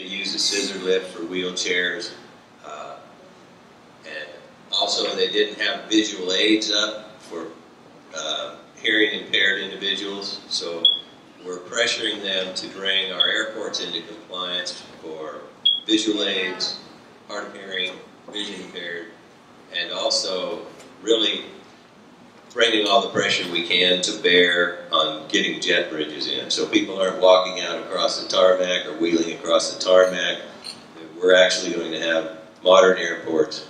use a scissor lift for wheelchairs. And also they didn't have visual aids up for hearing impaired individuals. So we're pressuring them to bring our airports into compliance for visual aids, hard of hearing, vision impaired, and also really bringing all the pressure we can to bear on getting jet bridges in. So people aren't walking out across the tarmac or wheeling across the tarmac. We're actually going to have modern airports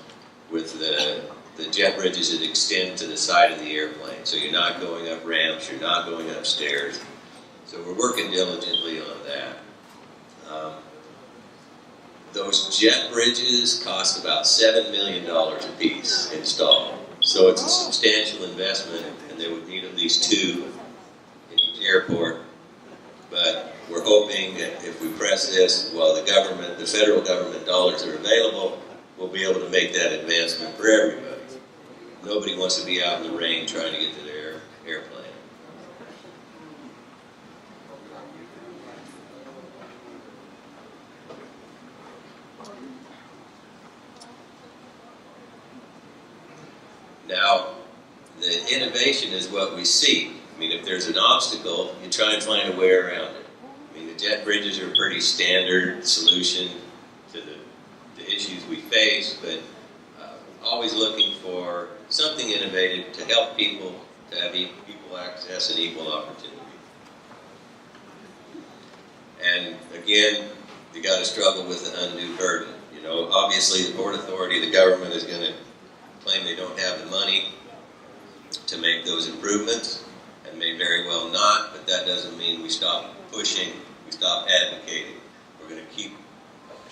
with the jet bridges that extend to the side of the airplane. So you're not going up ramps, you're not going up stairs. So we're working diligently on that. Those jet bridges cost about $7 million a piece installed. So it's a substantial investment, and they would need at least 2 in each airport. But we're hoping that if we press this, while the federal government dollars are available, we'll be able to make that advancement for everybody. Nobody wants to be out in the rain trying to get to their airplane. Now, the innovation is what we see. I mean, if there's an obstacle, you try and find a way around it. I mean, the jet bridges are a pretty standard solution to the issues we face, but always looking for something innovative to help people to have equal access and equal opportunity. And again, you got to struggle with the undue burden. You know, obviously the Port Authority, the government is going to claim they don't have the money to make those improvements, and may very well not, but that doesn't mean we stop pushing, we stop advocating. We're going to keep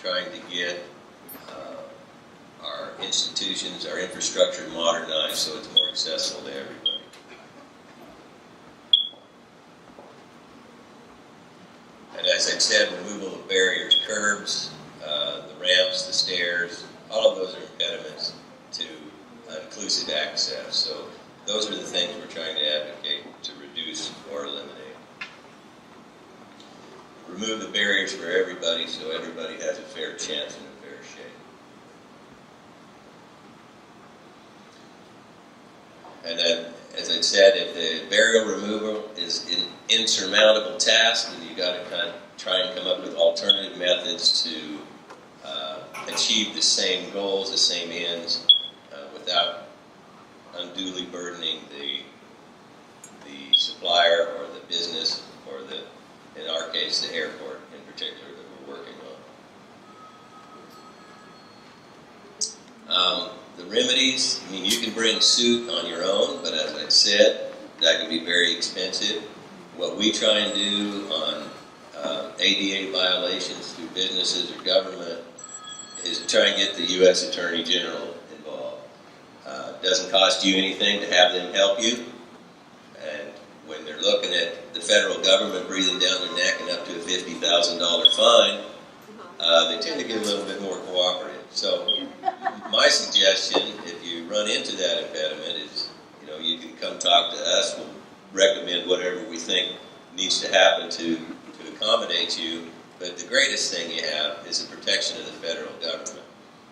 trying to get our institutions, our infrastructure modernized so it's more accessible to everybody. And as I said, removal of barriers, curbs, the ramps, the stairs, all of those are impediments to inclusive access. So those are the things we're trying to advocate to reduce or eliminate. Remove the barriers for everybody so everybody has a fair chance and a fair shake. And then, as I said, if the barrier removal is an insurmountable task, then you've got to kind of try and come up with alternative methods to achieve the same goals, the same ends, without unduly burdening the supplier or the business or in our case, the airport in particular that we're working on. The remedies, I mean, you can bring suit on your own, but as I said, that can be very expensive. What we try and do on ADA violations through businesses or government is to try and get the U.S. Attorney General involved. It doesn't cost you anything to have them help you, and when they're looking at the federal government breathing down their neck and up to a $50,000 fine, they tend to get a little bit more cooperative. So my suggestion, if you run into that impediment, is you can come talk to us. We'll recommend whatever we think needs to happen to accommodate you. But the greatest thing you have is the protection of the federal government.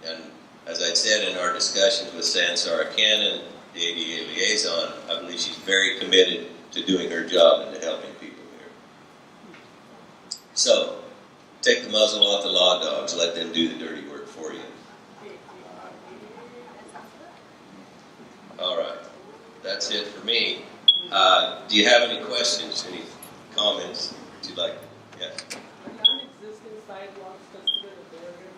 And as I said in our discussions with Sarah Canton, the ADA liaison, I believe she's very committed to doing her job and to helping people here. So, take the muzzle off the law dogs, let them do the dirty work for you. All right, that's it for me. Do you have any questions, any comments that you'd like? Yes. Are non-existing sidewalks considered a barrier?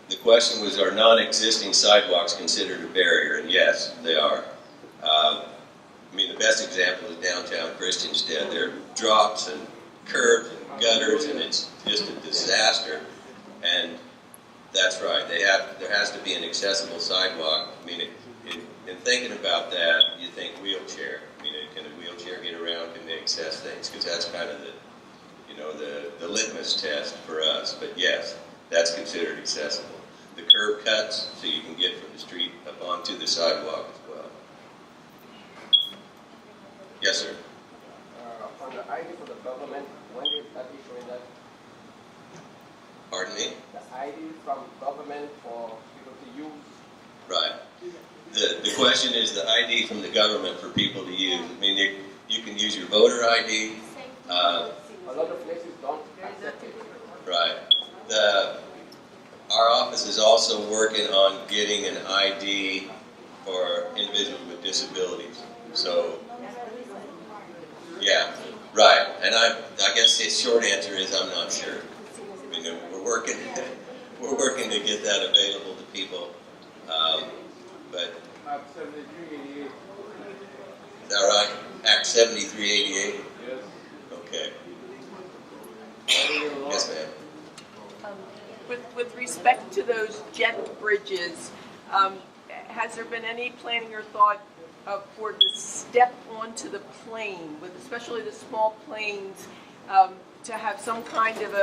The question was, are non-existing sidewalks considered a barrier? And yes, they are. I mean, the best example is downtown Christiansted. There are drops and curbs and gutters, and it's just a disaster. And that's right. There has to be an accessible sidewalk. I mean, in thinking about that, you think wheelchair. I mean, can a wheelchair get around? Can they access things? Because that's kind of the litmus test for us. But yes, that's considered accessible. The curb cuts, so you can get from the street up onto the sidewalk as well. Yes, sir. On the ID for the government, when do you start issuing that? Pardon me? The ID from government for people to use. Right. The question is the ID from the government for people to use. I mean, you can use your voter ID. A lot of places don't accept it. Right. Our office is also working on getting an ID for individuals with disabilities. So, yeah, right. And I guess the short answer is I'm not sure. I mean, we're working to get that available to people. But Act 7388. is that right? Act 7388. Yes. Okay. Yes, ma'am. With respect to those jet bridges, has there been any planning or thought for the step onto the plane, with especially the small planes, to have some kind of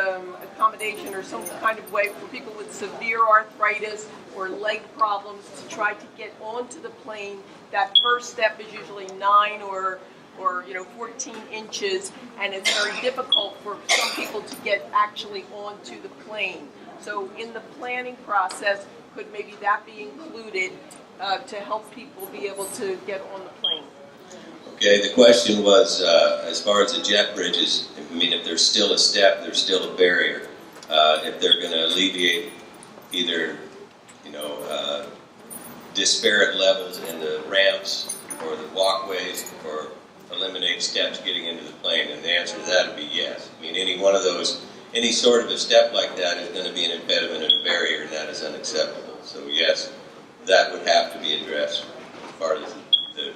accommodation or some kind of way for people with severe arthritis or leg problems to try to get onto the plane? That first step is usually 9 or 14 inches, and it's very difficult for some people to get actually onto the plane. So in the planning process, could maybe that be included to help people be able to get on the plane? Okay, the question was, as far as the jet bridges, I mean, if there's still a step, there's still a barrier. If they're going to alleviate either, disparate levels in the ramps or the walkways, or eliminate steps getting into the plane, and the answer to that would be yes. I mean, any sort of a step like that is going to be an impediment and a barrier, and that is unacceptable. So yes, that would have to be addressed as part of the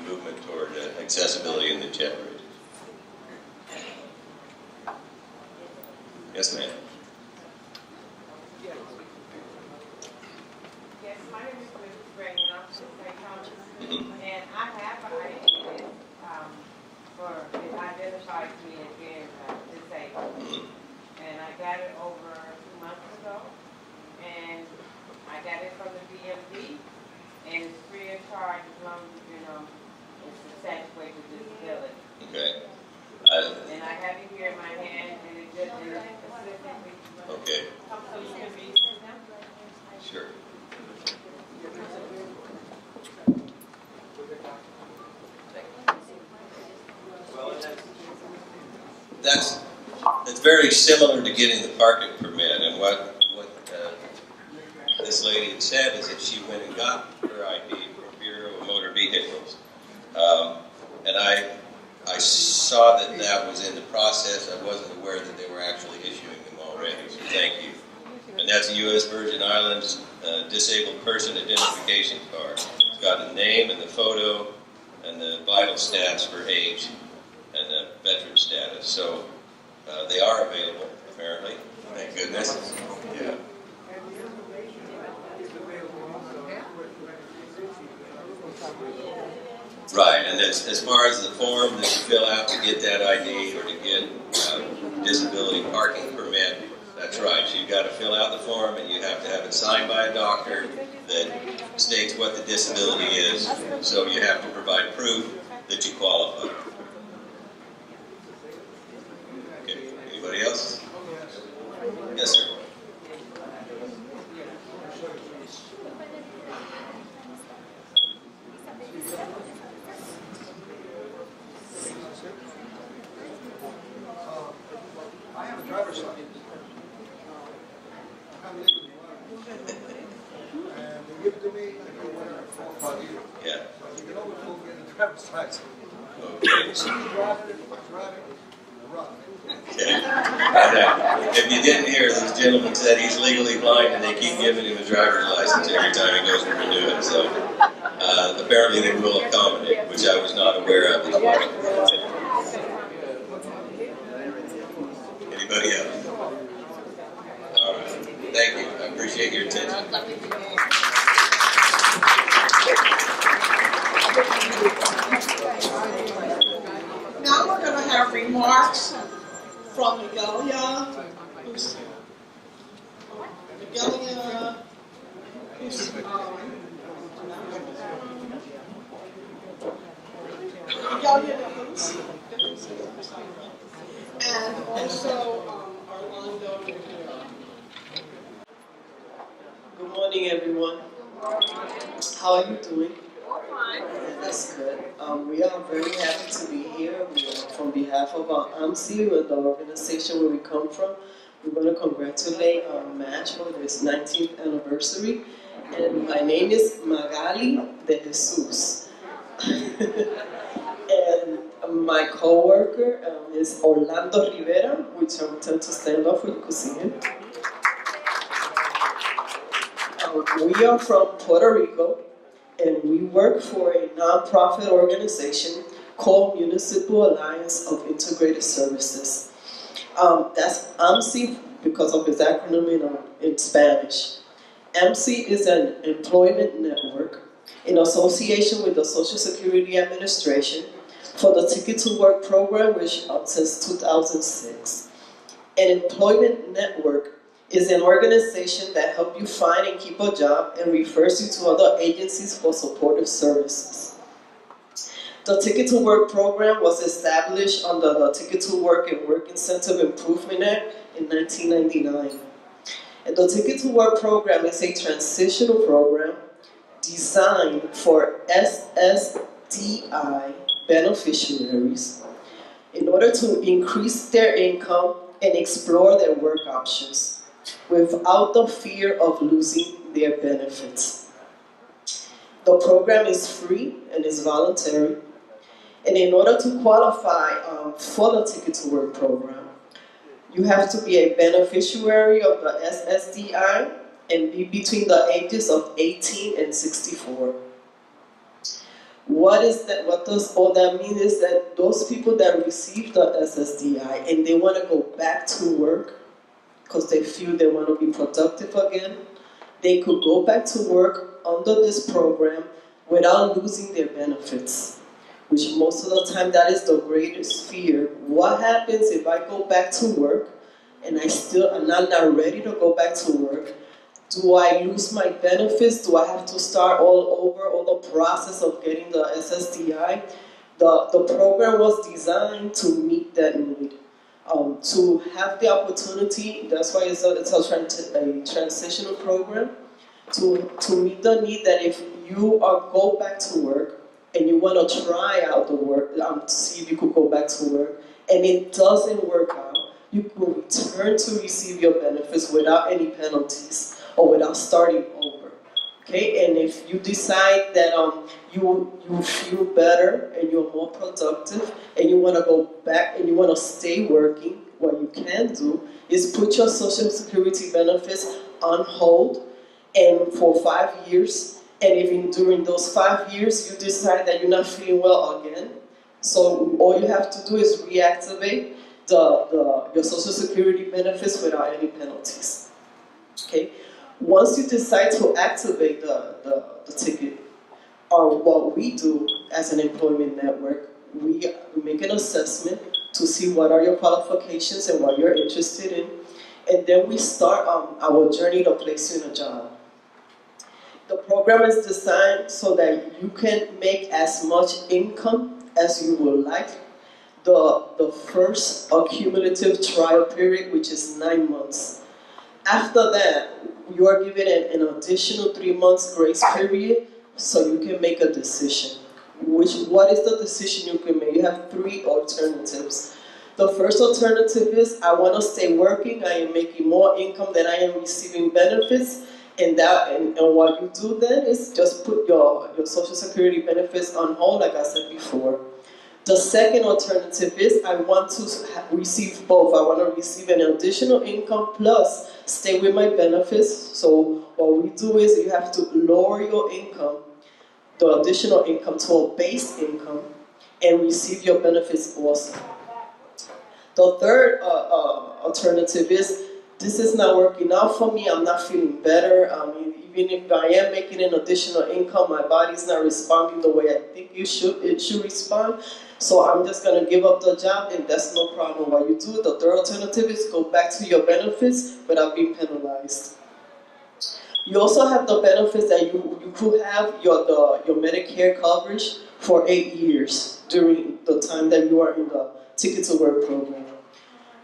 movement toward accessibility in the jet bridge. Yes, ma'am. Yes, my name is Mrs. Gray, and I'm from Canton. And I have an ID it identifies me as being disabled. And I got it over 2 months ago. And I got it from the DMV. And it's free of charge as long as, it's a satisfied with disability. Okay. And I have it here in my hand, and it just is specifically. Okay. So you can read them? Sure. That's very similar to getting the parking permit, and what this lady had said is that she went and got her ID from Bureau of Motor Vehicles, and I saw that was in the process. I wasn't aware that they were actually issuing them already, so thank you. And that's a U.S. Virgin Islands disabled person identification card. It's got a name and the photo and the vital stats for age and the veteran status. So they are available, apparently. Thank goodness. Yeah. Right, and as far as the form that you fill out to get that ID or to get disability parking permit, that's right. You've got to fill out the form, and you have to have it signed by a doctor that states what the disability is. So you have to provide proof that you qualify. Okay. Anybody else? Yes, sir. I have a driver's license. I'm legal. And they give it to me, I go whenever I qualify you. Yeah. So you can always go get a driver's license. Okay. You see me driving, run. Okay. And, if you didn't hear, this gentleman said he's legally blind, and they keep giving him a driver's license every time he goes to renew it. So apparently they will accommodate, which I was not aware of this morning. Anybody else? All right. Thank you. I appreciate your attention. Now we're going to have remarks from Miguelia, who's and also Orlando everyone. How are you doing? That's good. We are very happy to be here. From behalf of our AMSI, with the organization where we come from, we want to congratulate our match for its 19th anniversary. And my name is Magali de Jesus. And my co-worker is Orlando Rivera, which I will tell to stand up for you could see him. We are from Puerto Rico, and we work for a nonprofit organization called Municipal Alliance of Integrated Services. That's AMSI because of its acronym in Spanish. AMSI is an employment network in association with the Social Security Administration for the Ticket to Work program, which since 2006. An employment network is an organization that helps you find and keep a job and refers you to other agencies for supportive services. The Ticket to Work program was established under the Ticket to Work and Work Incentive Improvement Act in 1999. And the Ticket to Work program is a transitional program designed for SSDI beneficiaries in order to increase their income and explore their work options without the fear of losing their benefits. The program is free and is voluntary. And in order to qualify for the Ticket to Work program, you have to be a beneficiary of the SSDI and be between the ages of 18 and 64. What does all that mean is that those people that receive the SSDI and they want to go back to work because they feel they want to be productive again, they could go back to work under this program without losing their benefits, which most of the time that is the greatest fear. What happens if I go back to work and I'm not ready to go back to work? Do I lose my benefits? Do I have to start all over, all the process of getting the SSDI? The program was designed to meet that need. To have the opportunity, that's why it's a transitional program, to meet the need that if you go back to work and you want to try out the work, to see if you could go back to work, and it doesn't work out, you will return to receive your benefits without any penalties or without starting over. Okay, and if you decide that you feel better and you're more productive and you want to go back and you want to stay working, what you can do is put your Social Security benefits on hold and for 5 years. And if during those 5 years you decide that you're not feeling well again, so all you have to do is reactivate your Social Security benefits without any penalties. Okay. Once you decide to activate the ticket, what we do as an employment network, we make an assessment to see what are your qualifications and what you're interested in, and then we start our journey to place you in a job. The program is designed so that you can make as much income as you would like. The first accumulative trial period, which is 9 months. After that, you are given an additional 3 months grace period so you can make a decision. What is the decision you can make? You have 3 alternatives. The first alternative is, I want to stay working, I am making more income than I am receiving benefits, and what you do then is just put your Social Security benefits on hold, like I said before. The second alternative is, I want to receive both. I want to receive an additional income plus stay with my benefits. So what we do is you have to lower your income, the additional income, to a base income and receive your benefits also. The third alternative is, this is not working out for me, I'm not feeling better. Even if I am making an additional income, my body's not responding the way I think it should respond. So I'm just going to give up the job, and that's no problem. What you do, the third alternative is go back to your benefits without being penalized. You also have the benefits that you could have your Medicare coverage for 8 years during the time that you are in the Ticket to Work program.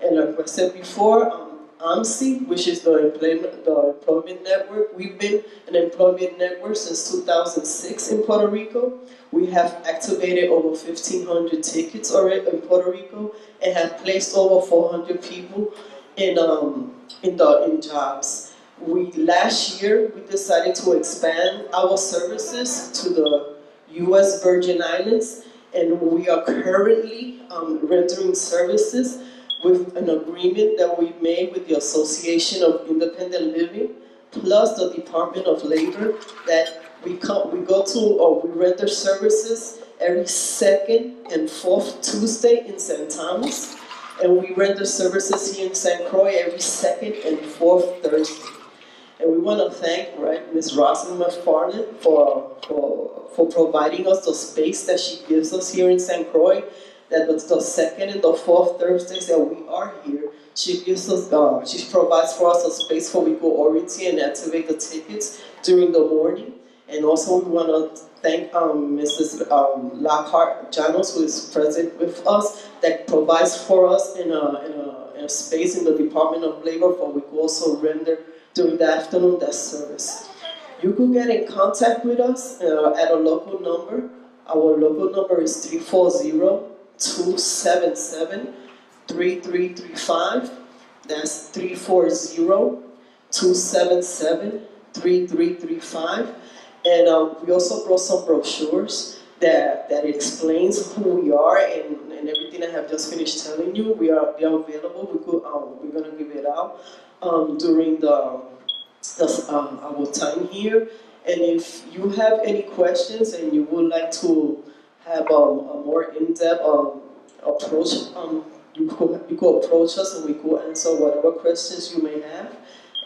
And like I said before, AMSI, which is the employment network. We've been an employment network since 2006 in Puerto Rico. We have activated over 1,500 tickets already in Puerto Rico and have placed over 400 people in jobs. Last year we decided to expand our services to the U.S. Virgin Islands, and we are currently rendering services with an agreement that we made with the Association of Independent Living, plus the Department of Labor, that we go to, or we render services every second and fourth Tuesday in St. Thomas, and we render services here in St. Croix every second and fourth Thursday. And we want to thank, Ms. Rosalind McFarland for providing us the space that she gives us here in St. Croix. That the second and the fourth Thursdays that we are here, she gives us, she provides for us a space where we go orientate and activate the tickets during the morning. And also we want to thank Mrs. Lockhart Janos, who is present with us, that provides for us in a space in the Department of Labor where we could also render during the afternoon that service. You could get in contact with us at a local number. Our local number is 340-277-3335. That's 340-277-3335. And we also brought some brochures that explains who we are and everything I have just finished telling you. They are available. We're gonna give it out during our time here. And if you have any questions and you would like to have a more in-depth approach, you could approach us and we could answer whatever questions you may have.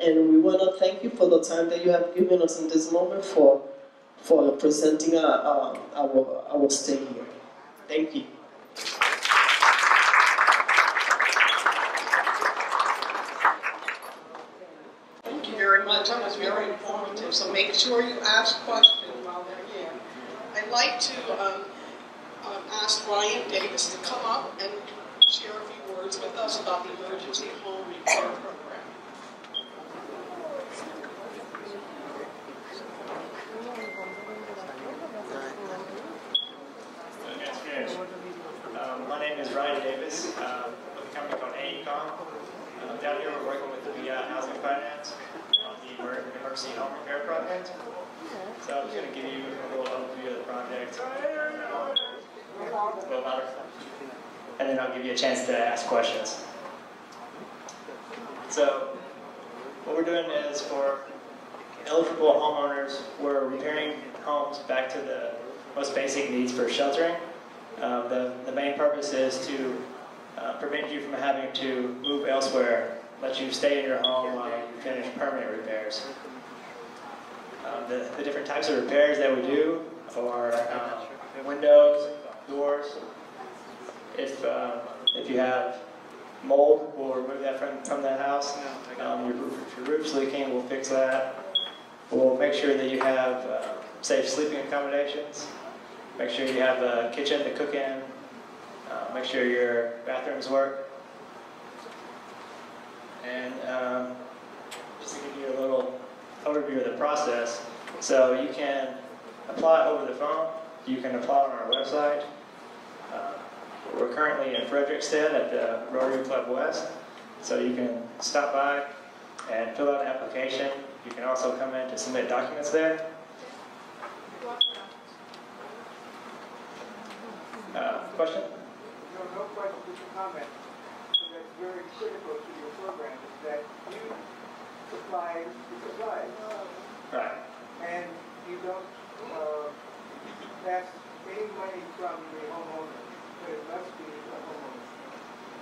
And we want to thank you for the time that you have given us in this moment for presenting our stay here. Thank you. Thank you very much. That was very informative. So make sure you ask questions while they're here. I'd like to ask Ryan Davis to come up and share a few words with us about the Emergency Home Repair Program. My name is Ryan Davis with a company called AECOM. Down here we're working with the Housing Finance on the Emergency Home Repair Project. So I'm just going to give you a little overview of the project, and then I'll give you a chance to ask questions. So what we're doing is for eligible homeowners, we're repairing homes back to the most basic needs for sheltering. The main purpose is to prevent you from having to move elsewhere, let you stay in your home while you finish permanent repairs. The different types of repairs that we do are windows, doors. If you have mold, we'll remove that from the house. If your roof's leaking, we'll fix that. We'll make sure that you have safe sleeping accommodations. Make sure you have a kitchen to cook in. Make sure your bathrooms work. And just to give you a little overview of the process, so you can apply over the phone. You can apply on our website. We're currently in Frederickstead at the Rotary Club West, so you can stop by and fill out an application. You can also come in to submit documents there. Question? No question, just a comment. So that's very critical to your program is that you supply the supplies. Right. And you don't pass any money from the homeowner, but it must be the homeowner.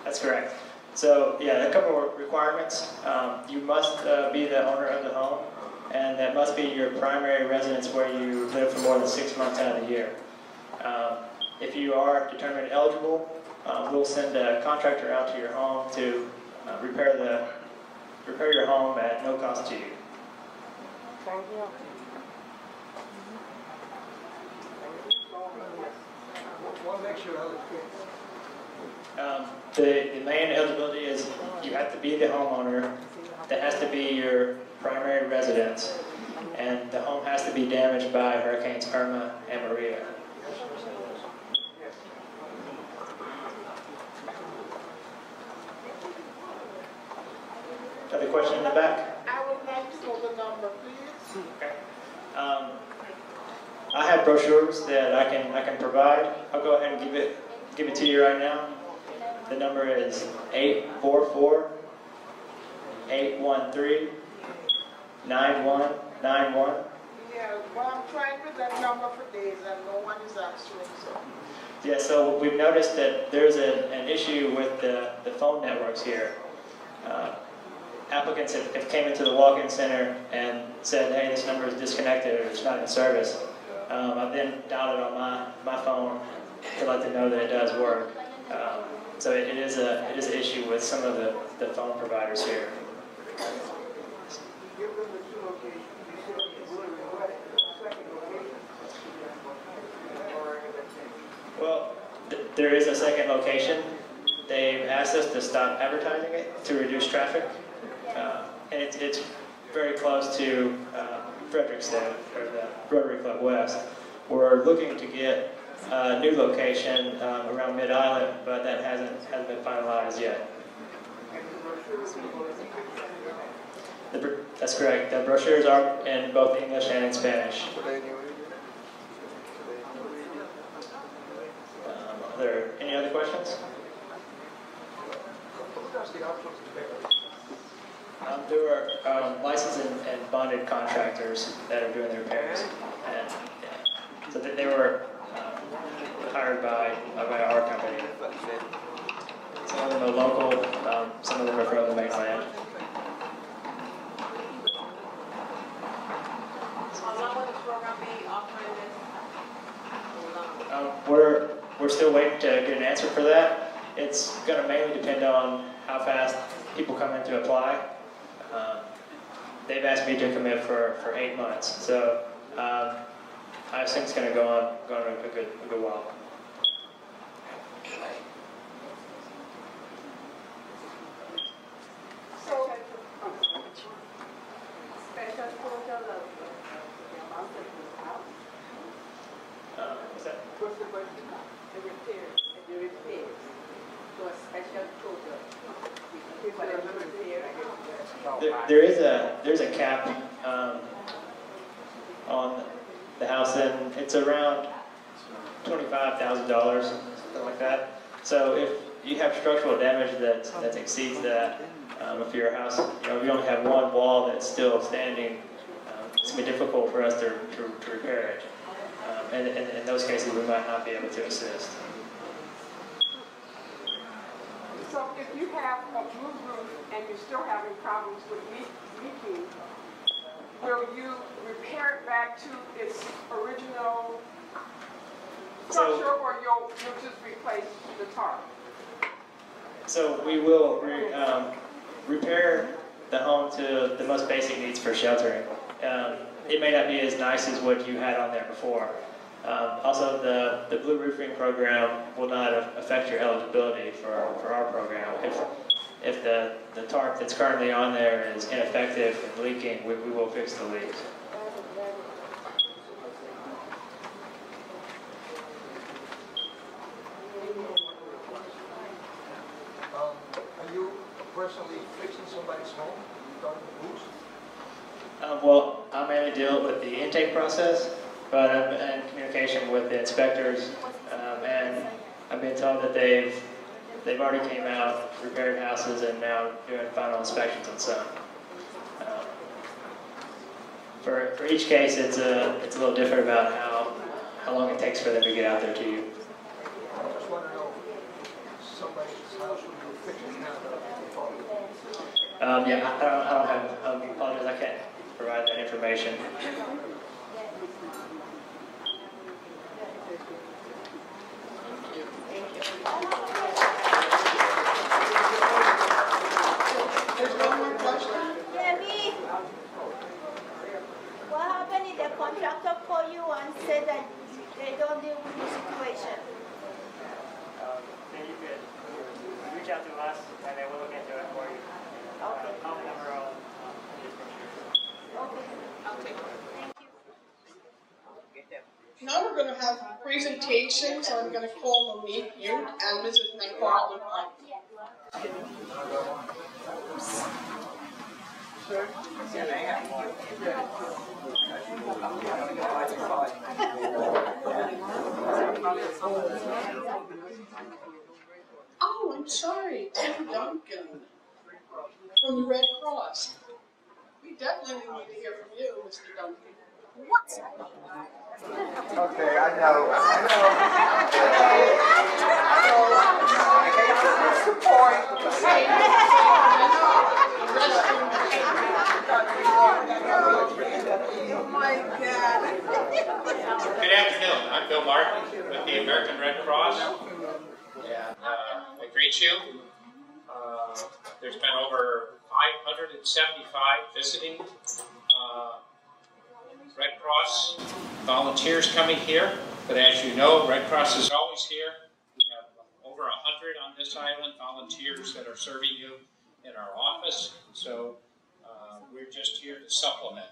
That's correct. So yeah, a couple of requirements. You must be the owner of the home, and that must be your primary residence where you live for more than 6 months out of the year. If you are determined eligible, we'll send a contractor out to your home to repair your home at no cost to you. Thank you. Want to make sure I was clear. The main eligibility is you have to be the homeowner. That has to be your primary residence. And the home has to be damaged by Hurricanes Irma and Maria. Other question in the back? I would like to know the number, please. Okay. I have brochures that I can provide. I'll go ahead and give it to you right now. The number is 844-813-9191. Yeah, well, I'm trying with that number for days and no one is answering, so. Yeah, so we've noticed that there's an issue with the phone networks here. Applicants have came into the walk-in center and said, hey, this number is disconnected or it's not in service. I've then dialed it on my phone to let them know that it does work. So it is an issue with some of the phone providers here. Give them the two locations. You said you would request a second location. Well, there is a second location. They've asked us to stop advertising it to reduce traffic. And it's very close to Fredericksburg, or the Rotary Club West. We're looking to get a new location around Mid-Island, but that hasn't been finalized yet. That's correct. The brochures are in both English and in Spanish. Are there any other questions? There are licensed and bonded contractors that are doing the repairs. And, so they were hired by our company. Some of them are local, some of them are from the mainland. How long will the program be offering this? We're still waiting to get an answer for that. It's going to mainly depend on how fast people come in to apply. They've asked me to commit for 8 months, so I assume it's going to go on a good while. So, Special total of amount of the house, What's that? What's the question? the repairs. So a special total. Whatever repair. There's a cap on the house, and it's around $25,000, something like that. So if you have structural damage that exceeds that, if your house, if you only have one wall that's still standing, it's going to be difficult for us to repair it. And in those cases, we might not be able to assist. so if you have a blue roof and you're still having problems with leaking, will you repair it back to its original structure, or you'll just replace the tarp? So we will repair the home to the most basic needs for sheltering. It may not be as nice as what you had on there before. Also, the blue roofing program will not affect your eligibility for our program. If the tarp that's currently on there is ineffective and leaking, we will fix the leaks. Are you personally fixing somebody's home? You done the boost? Well, I mainly deal with the intake process, but I'm in communication with the inspectors, and I've been told that they've already came out, repaired houses, and now doing final inspections on some. For each case, it's a little different about how long it takes for them to get out there to you. I just want to know somebody's house when you're fixing now. Yeah, I don't have, I apologize, I can't provide that information. There's one more question. Debbie, what happened if the contractor call you and say that they don't deal with the situation? Then you could reach out to us, and then we'll look into it for you. Okay. Call the number on this brochure. Okay. Thank you. Now we're going to have presentations. I'm going to call Monique, you, and Mrs. McFarland up. Oh, I'm sorry, Tim Duncan from the Red Cross. We definitely need to hear from you, Mr. Duncan. Okay, I know. What's the Oh my God. Good afternoon. I'm Bill Martin with the American Red Cross, and I greet you. There's been over 575 visiting Red Cross volunteers coming here, but as you know, Red Cross is always here. We have over 100 on this island, volunteers that are serving you in our office, so we're just here to supplement.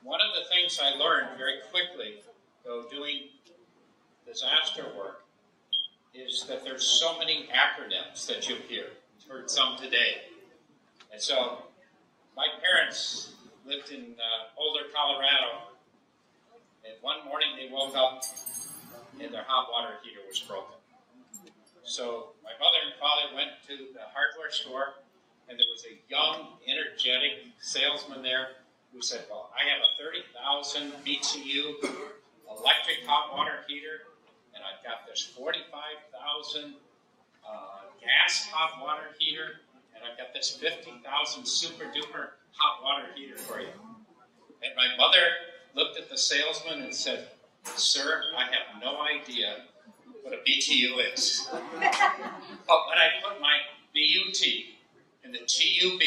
One of the things I learned very quickly, though, doing disaster work, is that there's so many acronyms that you heard some today. And so, my parents lived in Boulder, Colorado, and one morning they woke up and their hot water heater was broken. So, my mother and father went to the hardware store, and there was a young, energetic salesman there who said, well, I have a 30,000 BTU electric hot water heater, and I've got this 45,000 gas hot water heater, and I've got this 50,000 super duper hot water heater for you. And my mother looked at the salesman and said, sir, I have no idea what a BTU is. But when I put my BUT in the TUB,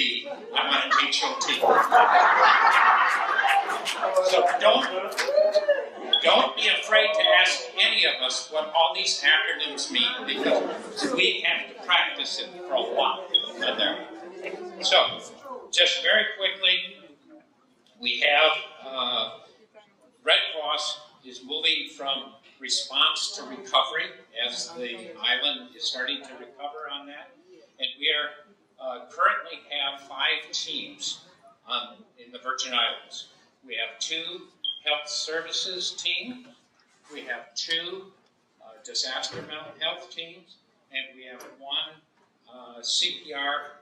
I want an HOT. So don't be afraid to ask any of us what all these acronyms mean, because we have to practice it for a while. So, just very quickly, we have Red Cross is moving from response to recovery as the island is starting to recover on that. And we are currently have 5 teams in the Virgin Islands. We have 2 health services teams, we have 2 disaster mental health teams, and we have 1 CPR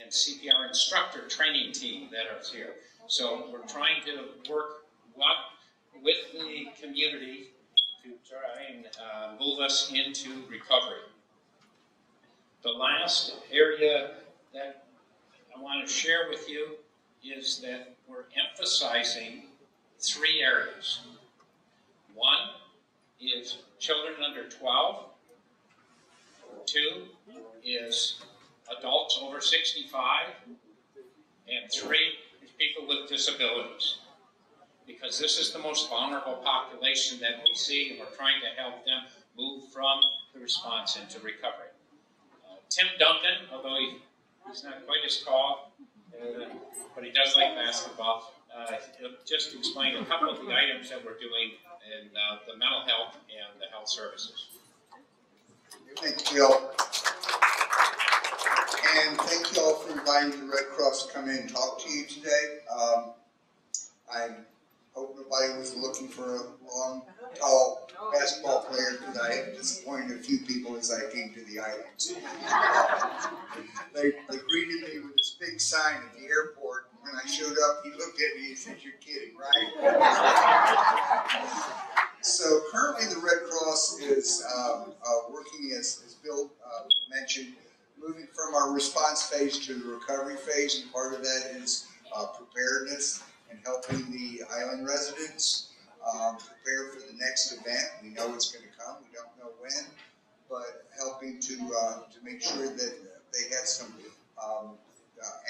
and CPR instructor training team that are here. So we're trying to work with the community to try and move us into recovery. The last area that I want to share with you is that we're emphasizing 3 areas. 1 is children under 12. 2 is adults over 65. And 3 is people with disabilities. Because this is the most vulnerable population that we see, and we're trying to help them move from the response into recovery. Tim Duncan, although he's not quite as tall, but he does like basketball, he'll just explain a couple of the items that we're doing in the mental health and the health services. Thank you, Bill. And thank you all for inviting the Red Cross to come in and talk to you today. I hope nobody was looking for a long, tall basketball player, because I have disappointed a few people as I came to the islands. They greeted me with this big sign at the airport. When I showed up, he looked at me and said, "You're kidding, right?" So currently the Red Cross is working, as Bill mentioned, moving from our response phase to the recovery phase, and part of that is preparedness and helping the island residents prepare for the next event. We know it's going to come, we don't know when, but helping to make sure that they have some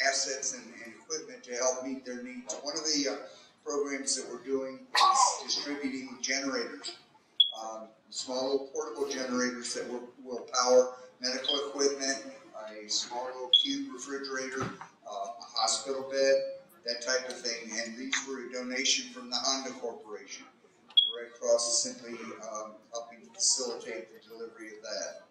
assets and equipment to help meet their needs. One of the programs that we're doing is distributing generators small little portable generators that will power medical equipment, a small little cube refrigerator, a hospital bed, that type of thing. And these were a donation from the Honda Corporation. The Red Cross is simply helping to facilitate the delivery of that.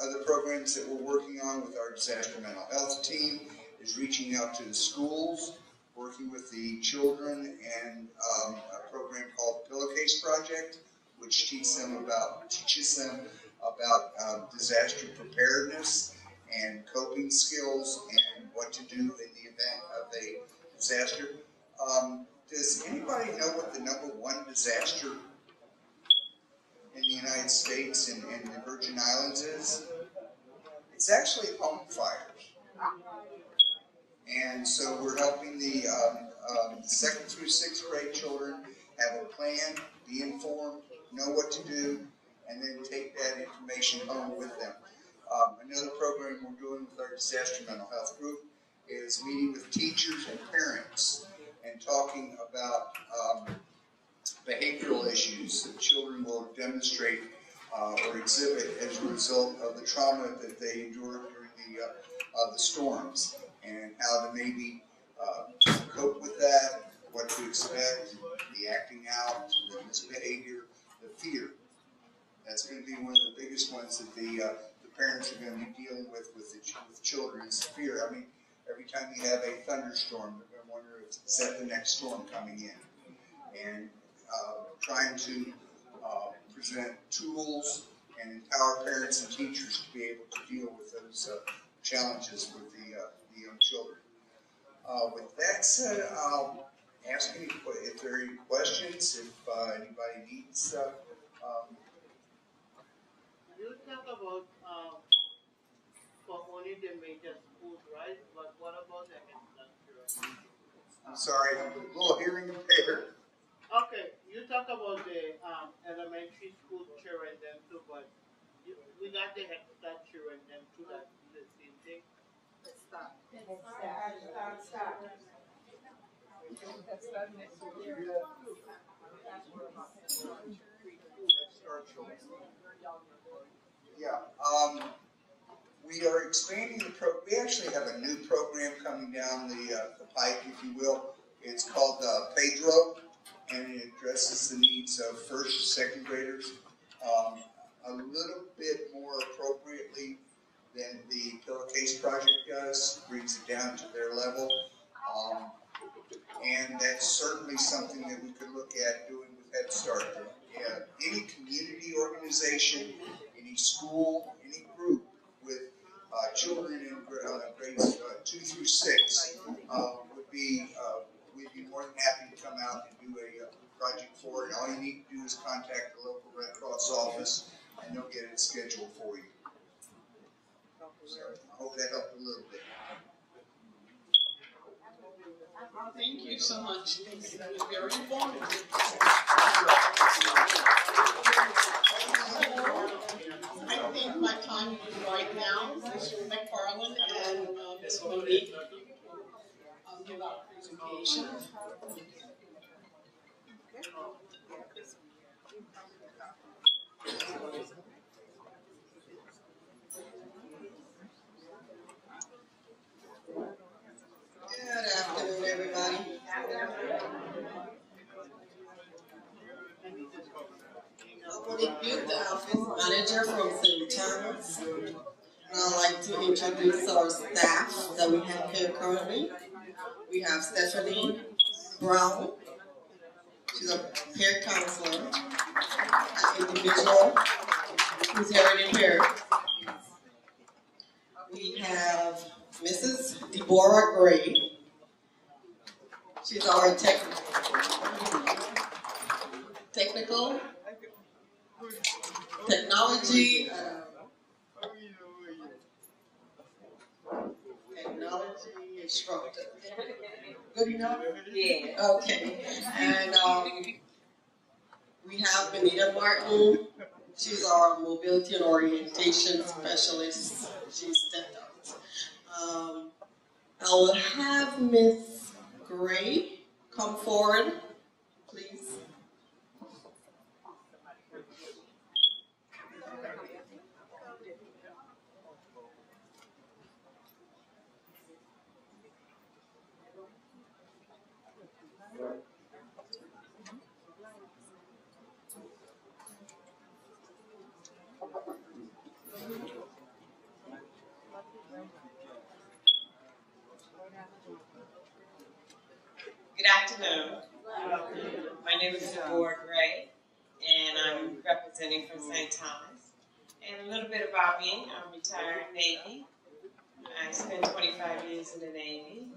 Other programs that we're working on with our disaster mental health team is reaching out to the schools, working with the children, and a program called Pillowcase Project, which teaches them about disaster preparedness and coping skills and what to do in the event of a disaster. Does anybody know what the #1 disaster in the United States and the Virgin Islands is? It's actually home fires. And so we're helping the 2nd through 6th grade children have a plan, be informed, know what to do, and then take that information home with them. Another program we're doing with our disaster mental health group is meeting with teachers and parents and talking about behavioral issues that children will demonstrate or exhibit as a result of the trauma that they endured during the storms, and how to maybe cope with that, what to expect, the acting out, the misbehavior, the fear. That's going to be one of the biggest ones that the parents are going to be dealing with children is fear. I mean, every time you have a thunderstorm, they're going to wonder if is that the next storm coming in. And trying to present tools and empower parents and teachers to be able to deal with those challenges with the young children. With that said, I'll ask if there are any questions, if anybody needs. You talk about for only the major schools, right? But what about the infrastructure? I'm sorry, I'm a little hearing impaired. Okay, you talk about the elementary school children then too, but we got the head start children then too, that's the same thing. Start. Yeah, we are expanding the program. We actually have a new program coming down the pipe, if you will. It's called Pedro, and it addresses the needs of 1st, 2nd graders a little bit more appropriately than the Pillowcase Project does, brings it down to their level. And that's certainly something that we could look at doing with Head Start. Any community organization, any school, any group with children in grades 2 through 6 we'd be more than happy to come out and do a project for it. All you need to do is contact the local Red Cross office and they'll get it scheduled for you. So I hope that helped a little bit. Thank you so much. It was very informative. I think my time is right now. Mr. McFarland and Ms. Monique give out a presentation. Good afternoon, everybody. Monique Butte, the office manager from St. Thomas. And I'd like to introduce our staff that we have here currently. We have Stephanie Brown. She's a peer counselor, an individual who's already impaired. We have Mrs. Deborah Gray. She's our technology instructor. Good enough? Yeah. Okay. And we have Benita Martin. She's our mobility and orientation specialist. She's stepped out. I will have Miss Gray come forward, please. Good afternoon. My name is Deborah Gray, and I'm representing from St. Thomas. And a little bit about me, I'm retired Navy. I spent 25 years in the Navy.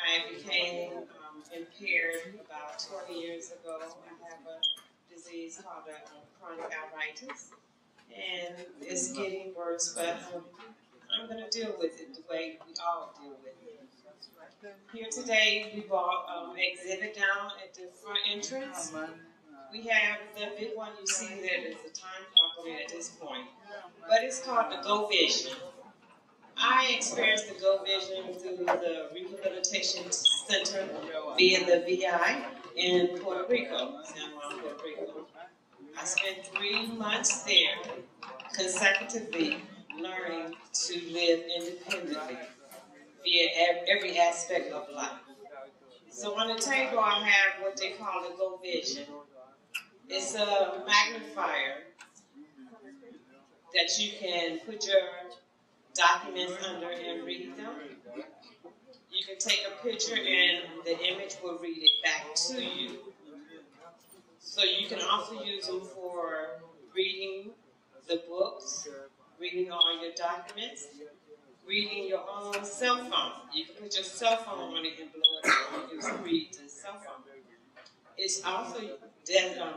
I became impaired about 20 years ago. I have a disease called chronic arthritis, and it's getting worse, but I'm going to deal with it the way we all deal with it. Here today, we bought an exhibit down at the front entrance. We have the big one you see there. There's a time clock on it at this point, but it's called the Go Vision. I experienced the Go Vision through the Rehabilitation Center via the VI in Puerto Rico, San Juan, Puerto Rico. I spent 3 months there consecutively learning to live independently via every aspect of life. So on the table I have what they call the Go Vision. It's a magnifier that you can put your documents under and read them. You can take a picture and the image will read it back to you. So you can also use them for reading the books, reading all your documents, reading your own cell phone. You can put your cell phone on it and blow it up and just read the cell phone. It's also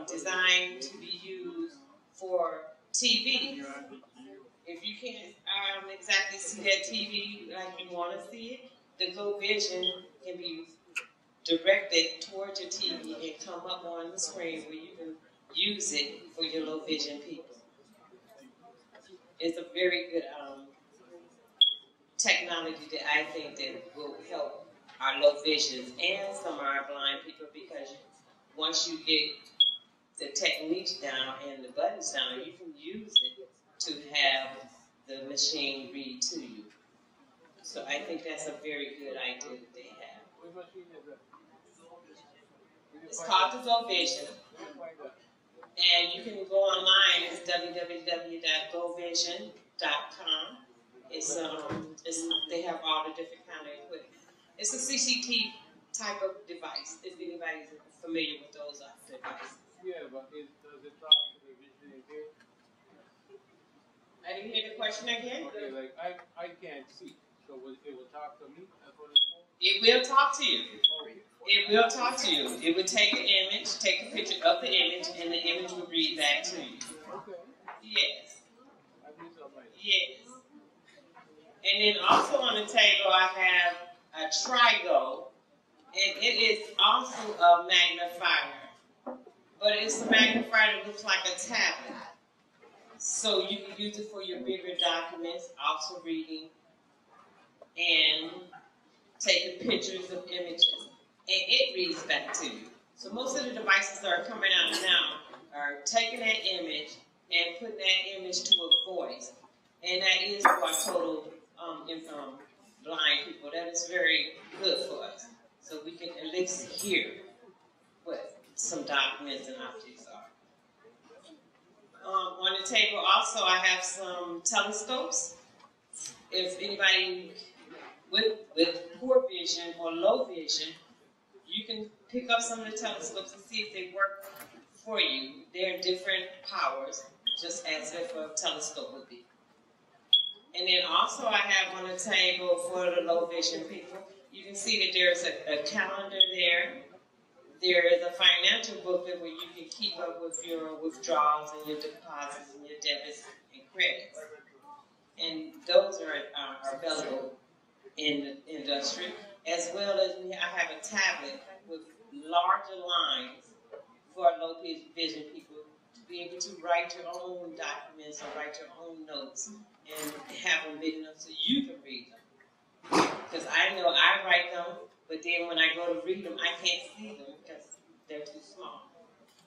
designed to be used for TV. If you can't exactly see that TV like you want to see it, the Go Vision can be directed towards your TV and come up on the screen where you can use it for your low vision people. It's a very good technology that I think that will help our low visions and some of our blind people, because once you get the techniques down and the buttons down, you can use it to have the machine read to you. So I think that's a very good idea that they have. It's called the Go Vision, and you can go online. It's www.govision.com. They have all the different kind of equipment. It's a CCT type of device, if anybody's familiar with those devices. Yeah, but does it talk to the vision impaired? I didn't hear the question again. Okay, like I can't see, so it will talk to me? That's what it's for? It will talk to you. Okay. It will talk to you. It would take an image, take a picture of the image, and the image will read back to you. Okay. Yes. I think so, right. Yes. And then also on the table I have a Trigo, and it is also a magnifier, but it's a magnifier that looks like a tablet. So you can use it for your bigger documents, also reading, and taking pictures of images. And it reads back to you. So most of the devices that are coming out now are taking that image and putting that image to a voice. And that is for our total blind people. That is very good for us. So we can at least hear what some documents and objects are. On the table also I have some telescopes. If anybody with poor vision or low vision, you can pick up some of the telescopes and see if they work for you. They're different powers, just as if a telescope would be. And then also I have on the table for the low vision people, you can see that there's a calendar there. There is a financial booklet where you can keep up with your withdrawals and your deposits and your debits and credits. And those are available in the industry, as well as I have a tablet with larger lines for low vision people to be able to write your own documents or write your own notes and have them big enough so you can read them. Because I know I write them, but then when I go to read them, I can't see them because they're too small.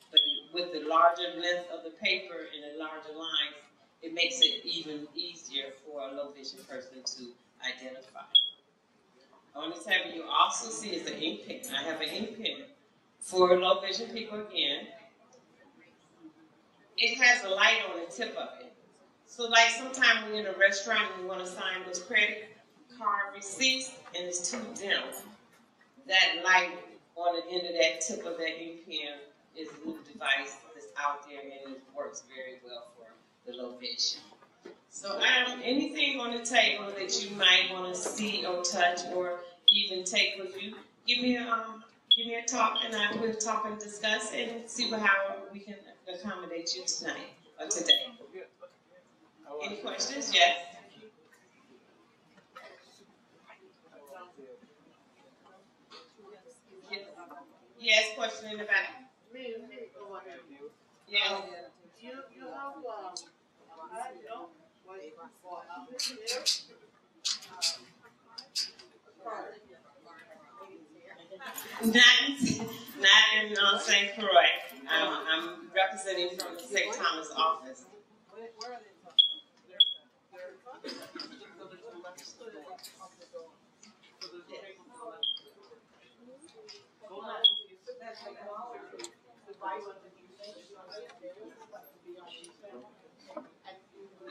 But with the larger length of the paper and the larger lines, it makes it even easier for a low vision person to identify. On the table you also see is an ink pen. I have an ink pen For low vision people again, it has a light on the tip of it. So like sometimes we're in a restaurant and we want to sign those credit card receipts and it's too dim. That light on the end of that tip of that UPM is a new device that's out there and it works very well for the low vision. So anything on the table that you might want to see or touch or even take with you, give me a talk and I will talk and discuss and see how we can accommodate you tonight or today. Any questions? Yes. Yes, question in the back. Me over here. Yes. You have I don't know what for here. Not in St. Croix. I'm representing from the St. Thomas office.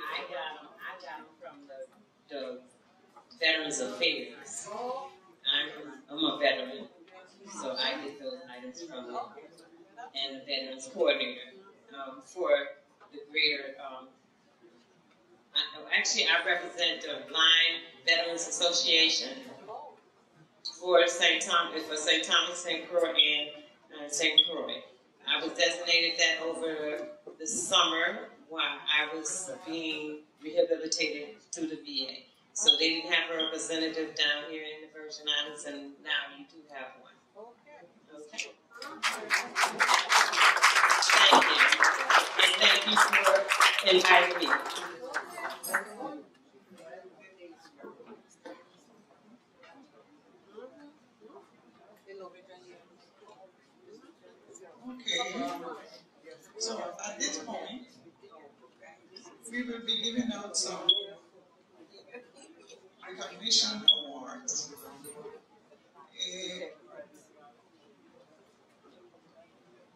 I got them from the Veterans Affairs. I'm a veteran, so I get those items from them. And the Veterans Coordinator for the greater. I represent the Blind Veterans Association for St. Thomas, St. Croix, and St. Croix. I was designated that over the summer while I was being rehabilitated to the VA. So they didn't have a representative down here in the Virgin Islands, and now you do have one. Okay. Thank you. And thank you for inviting me. Okay, so at this point, we will be giving out some recognition awards.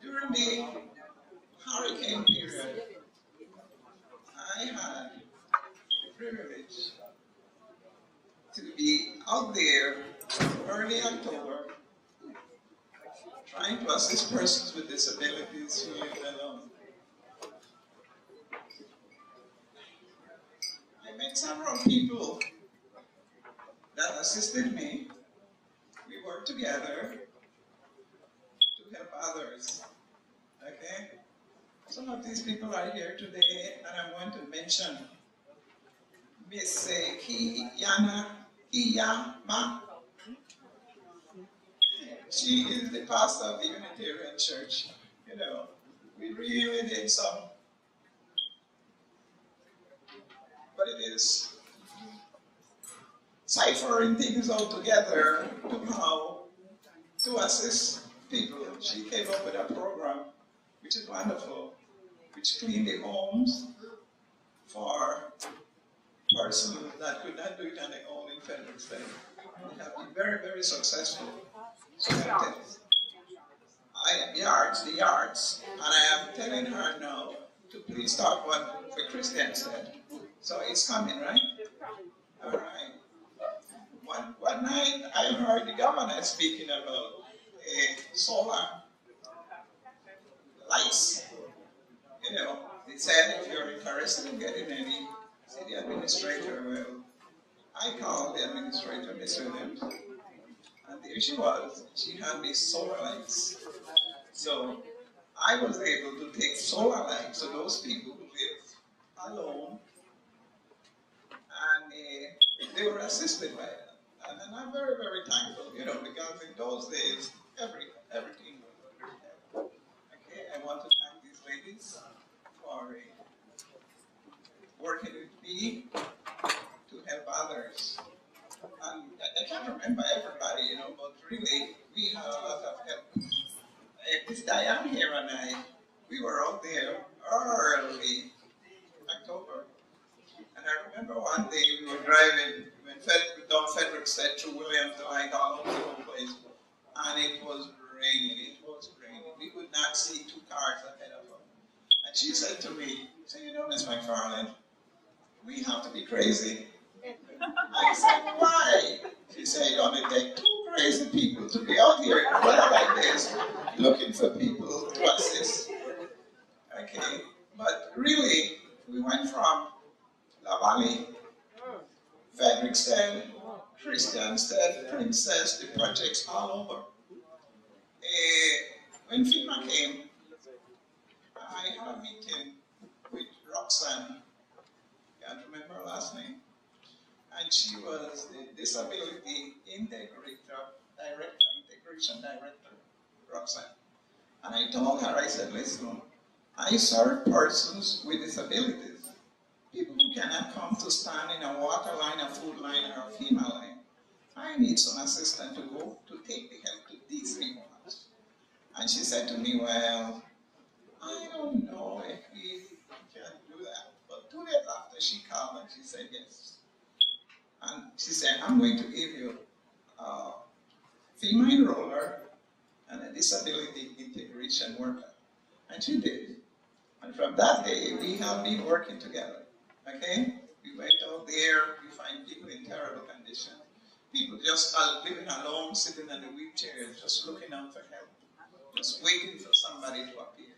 During the hurricane period, I had the privilege to be out there early October trying to assist persons with disabilities who live alone. I met several people that assisted me. We worked together to help others. Okay? Some of these people are here today, and I want to mention Miss Kiyama. She is the pastor of the Unitarian Church. You know, we really did some, but it is ciphering things all together to how to assist people. She came up with a program, which is wonderful, which cleaned the homes for persons that could not do it on their own in Frederick State. They have been very, very successful. So I am the yards, and I am telling her now to please start what the Christian said. So it's coming, right? All right. One night I heard the governor speaking about solar lights. You know, they said if you're interested in getting any, city administrator will. I called the administrator, Miss Williams, and the issue was she had these solar lights. So I was able to take solar lights to those people who live alone, and they were assisted by that. And I'm very, very thankful, you know, because in those days, everything was okay. I want to thank these ladies for working with me to help others. And I can't remember everybody, you know, but really, we had a lot of help. Miss Diane here and I, we were out there early October. And I remember one day we were driving, down Frederick State to Williams, like all over the whole place. And it was raining, it was darling, we have to be crazy. I said, why? She said, it only takes 2 crazy people to be out here in a weather like this, looking for people to assist. Okay, but really, we went from La Valley, Frederiksted, Christiansted, Princess, the projects all over. When FEMA came, I had a meeting with Roxanne, can't remember her last name, and she was the Disability Integration Director, Roxanne. And I told her, I said, listen, I serve persons with disabilities, people who cannot come to stand in a water line, a food line, or a FEMA line. I need some assistance to go to take the help to these people. And she said to me, well, I don't know if we can do that. But 2 days after, she called and she said yes. And she said, I'm going to give you a FEMA enroller and a disability integration worker. And she did. And from that day, we have been working together. Okay? We went out there, we find people in terrible condition. People just are living alone, sitting in the wheelchair, just looking out for help, just waiting for somebody to appear.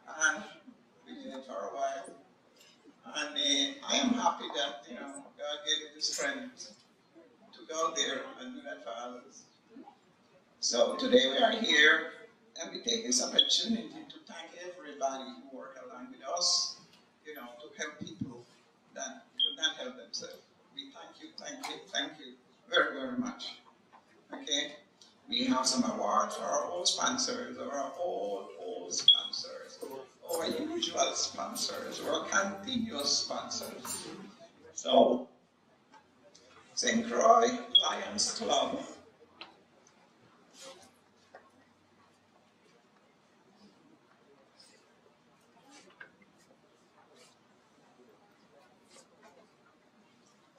And we did it for a while. And I am happy that, God gave me the strength to go there and do that for others. So today we are here, and we take this opportunity to thank everybody who worked along with us, to help people that could not help themselves. We thank you very, very much. Okay? We have some awards for our old sponsors, or our old sponsors, or usual sponsors, or continuous sponsors. So, St. Croix Lions Club.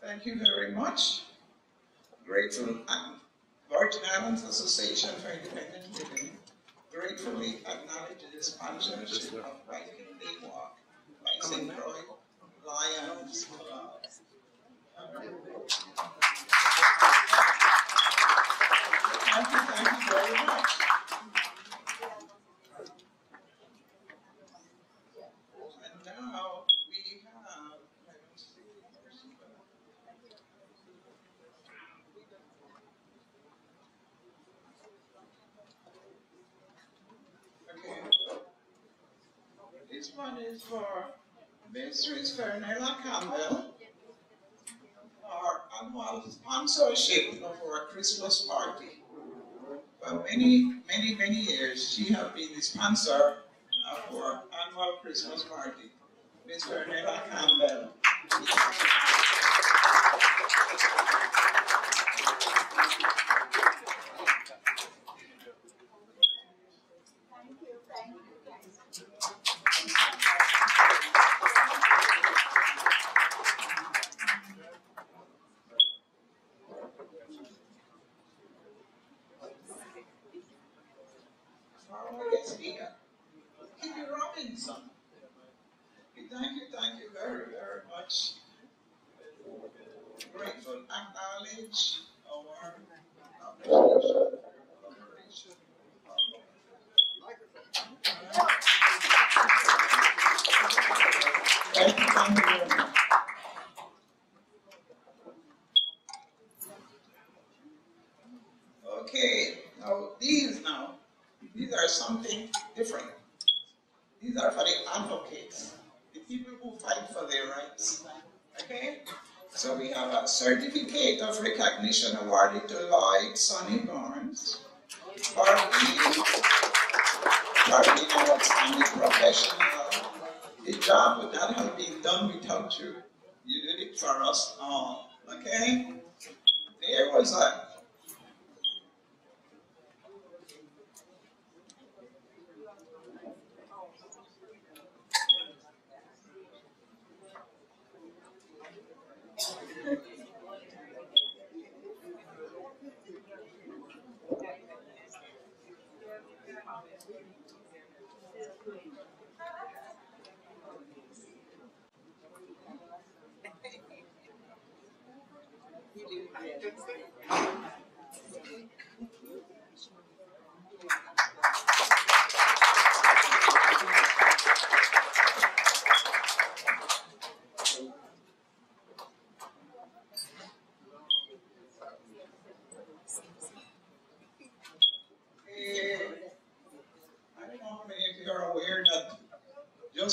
Thank you very much. Grateful Virgin Islands Association for Independent Living gratefully acknowledges the sponsorship of Viking Day Walk by St. Croix Lions Club. Thank you very much. And now we have, this one is for Mistress Fernella Campbell, our annual sponsorship of our Christmas party. For many, many, many years, she has been the sponsor of our annual Christmas party. Miss Fernella Campbell. Speaker, Kitty Robinson. Thank you very, very much. Grateful, acknowledge our collaboration. Thank you very much. Okay, these are something different. These are for the advocates, the people who fight for their rights. Okay? So we have a certificate of recognition awarded to Lloyd Sonny Barnes for being an outstanding professional. The job would not have been done without you. You did it for us all. Okay? There was a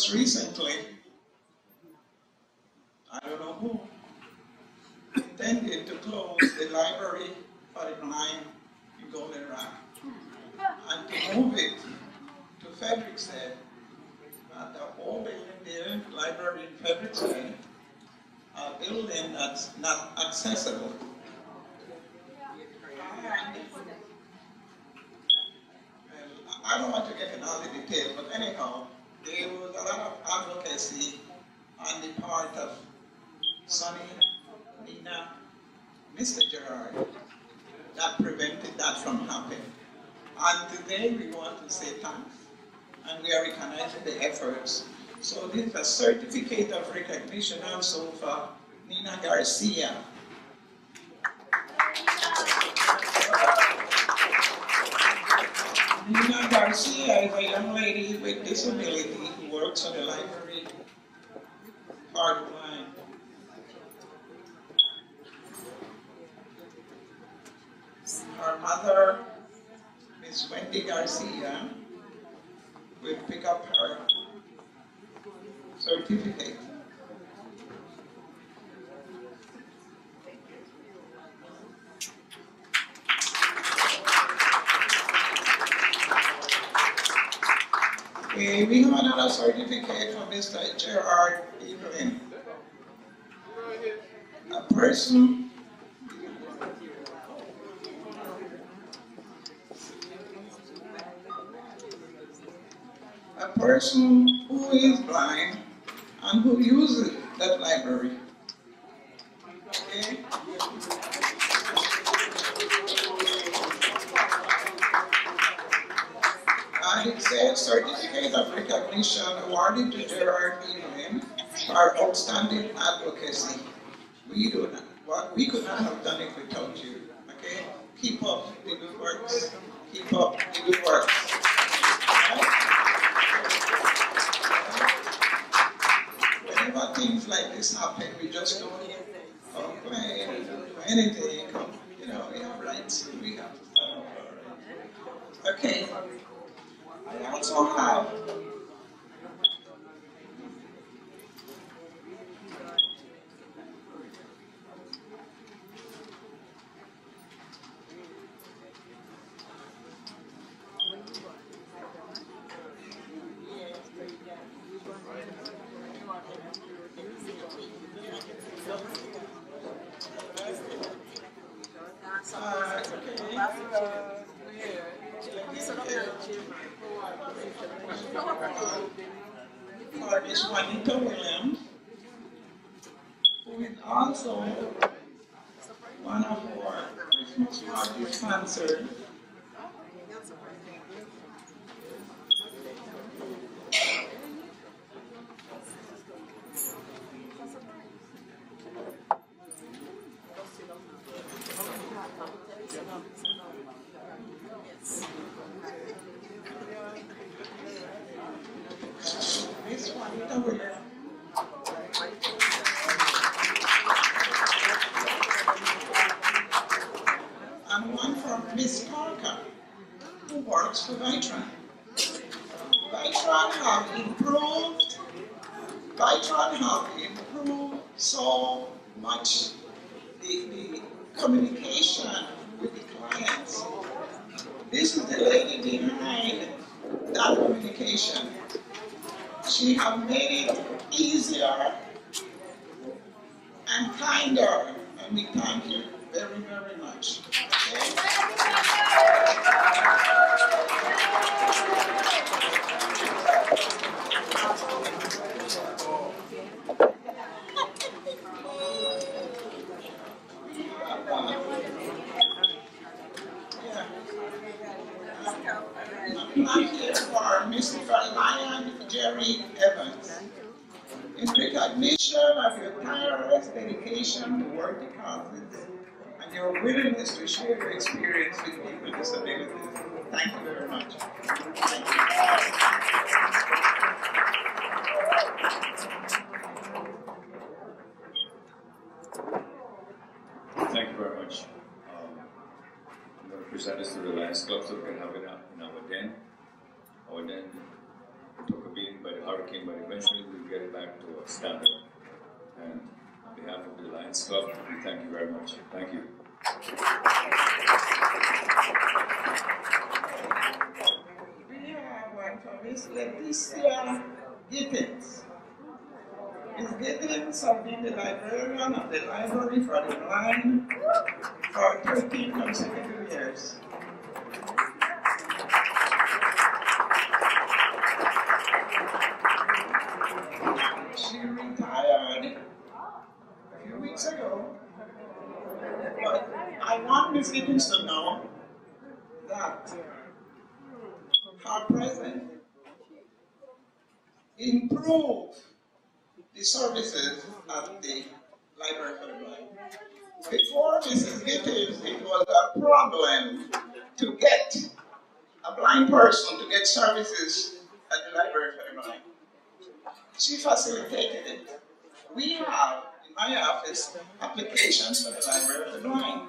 just recently, I don't know who, intended to close the library for the blind in Golden Rock and to move it to Fredericksburg. The whole building there, library in Fredericksburg, a building that's not accessible. And I don't want to get into all the details, but anyhow, there was a lot of advocacy on the part of Sonny, Nina, Mr. Gerard, that prevented that from happening. And today we want to say thanks, and we are recognizing the efforts. So this is a certificate of recognition also for Nina Garcia. Nina Garcia is a young lady with disability who works at the library, part-time. Her mother, Miss Wendy Garcia, will pick up her certificate. Okay, we have another certificate from Mr. Gerard Evelyn. A person who is blind and who uses that library. Okay? And it says certificate of recognition awarded to Gerard Evelyn for outstanding advocacy. We do not, we could not have done it without you. Okay? Keep up the good works. Keep up the good works. Whenever things like this happen, we just don't complain or do anything. You know, we have rights. We have to stand up for our rights. Okay. I also have for Miss Juanita Williams, who is also one of our Christmas party sponsors. Miss Juanita Williams. And one from Miss Parker, who works for Vitron. Vitron have improved so much the communication with the clients. This is the lady behind that communication. She has made it easier and kinder, and we thank you very, very much. Okay? I'm here for Mr. Lion Jerry Evans. In recognition of your tireless dedication to work the causes and your willingness to share your experience with people with disabilities. Thank you very much. Thank you. Thank you very much. I'm going to present this to the Lions Club so we can have it in our den. Our den took a beating by the hurricane, but eventually we'll get it back to a standard. And on behalf of the Lions Club, we thank you very much. Thank you. We have one for Miss Leticia Gittins. Miss Gittins has been the librarian of the Library for the Blind for 13 consecutive years. She retired a few weeks ago, but I want Ms. Gittins to know that her presence improved the services at the Library for the Blind. Before Mrs. Gittins, it was a problem to get a blind person to get services at the Library for the Blind. She facilitated it. We have, in my office, applications for the Library for the Blind.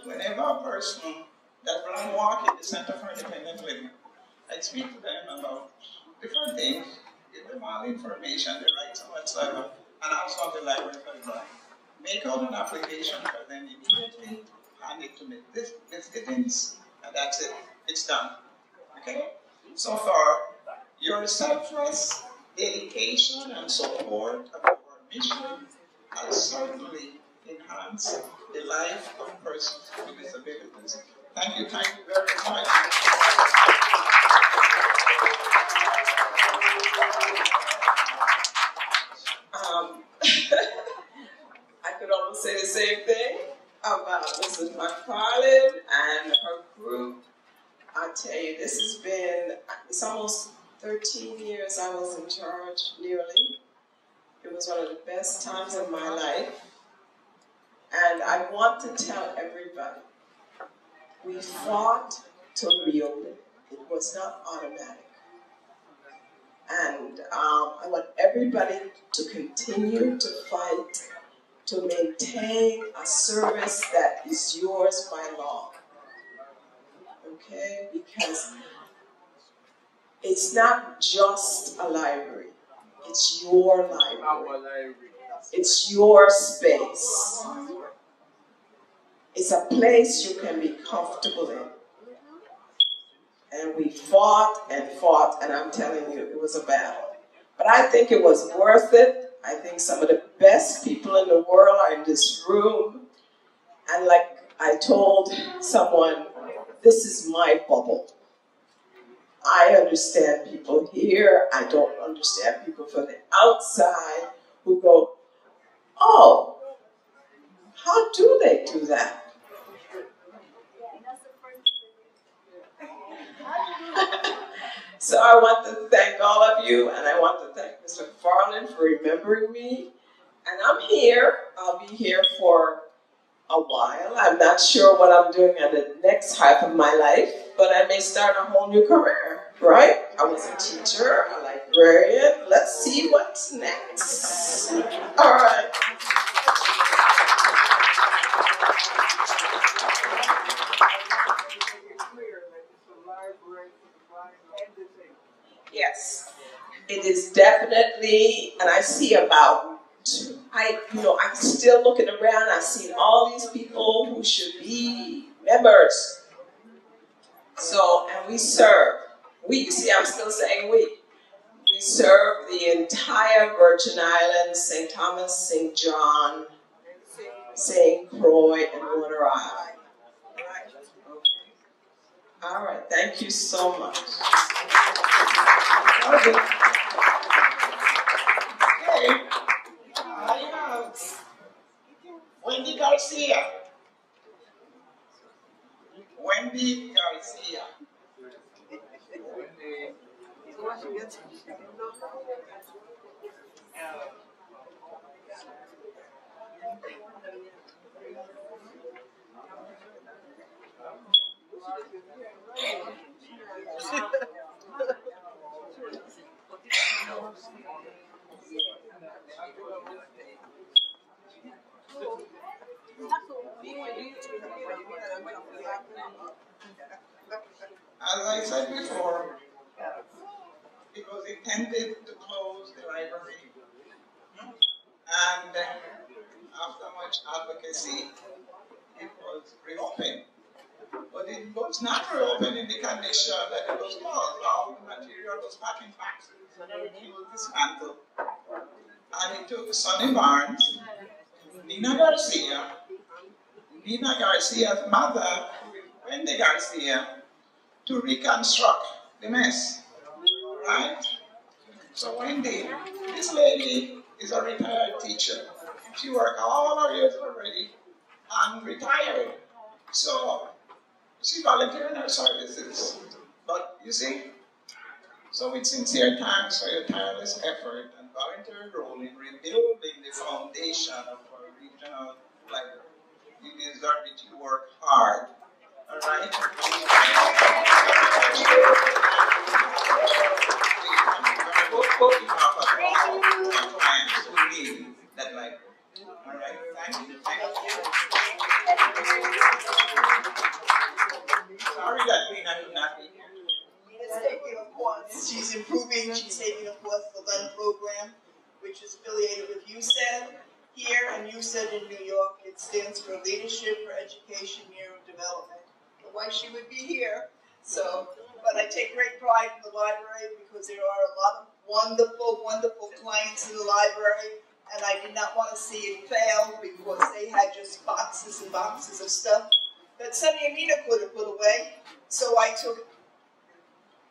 Whenever a person that blind walk in the Center for Independent Living, I speak to them about different things, give them all information, the rights and whatsoever, and also on the Library for the Blind. Make out an application for them immediately, hand it to Ms. Gittins, and that's it. It's done. Okay? So far, your selfless dedication and support of our mission has certainly enhanced the life of persons with disabilities. Thank you very much. I could almost say the same thing about Mrs. McFarland and her group. I tell you, this has been, it's almost 13 years I was in charge, nearly. It was one of the best times of my life. And I want to tell everybody, we fought to wield it. It was not automatic. And I want everybody to continue to fight to maintain a service that is yours by law. Okay? Because it's not just a library. It's your library. It's your space. It's a place you can be comfortable in. And we fought, and I'm telling you, it was a battle. But I think it was worth it. I think some of the best people in the world are in this room. And like I told someone, this is my bubble. I understand people here. I don't understand people from the outside who go, oh, how do they do that? So I want to thank all of you, and I want to thank Mr. Farland for remembering me. And I'm here. I'll be here for a while. I'm not sure what I'm doing in the next half of my life, but I may start a whole new career, right? I was a teacher, a librarian. Let's see what's next. All right. Yes, it is definitely, and I see about, I'm still looking around, I see all these people who should be members. So, and we serve. You see, I'm still saying we. We serve the entire Virgin Islands, St. Thomas, St. John, St. Croix, and Water Island. All right, thank you so much. Okay, I have Wendy Garcia. Wendy Garcia. As I said before, it was intended to library. And after much advocacy, it was reopened. But it was not reopened in the condition that it was closed. All the material was packed in boxes and everything was dismantled. And it took Sonny Barnes, Nina Garcia's mother, Wendy Garcia, to reconstruct the mess. Right? So Wendy, this lady is a retired teacher. She worked all her years already and retired. So she volunteered her services. But you see, so with sincere thanks for your tireless effort and voluntary role in rebuilding the foundation of our regional library. You deserve it, you work hard. All right? Both behalf of all our clients who need that library. All right? Thank you. Sorry that Lena could not be here. Mina's taking a course. She's improving. She's taking a course for the program, which is affiliated with USAID here and USAID in New York. It stands for Leadership for Education Year of Development. Otherwise, she would be here. So, but I take great pride in the library because there are a lot of wonderful, wonderful clients in the library, and I did not want to see it fail because they had just boxes and boxes of stuff that Sunny and Mina could have put away. So I took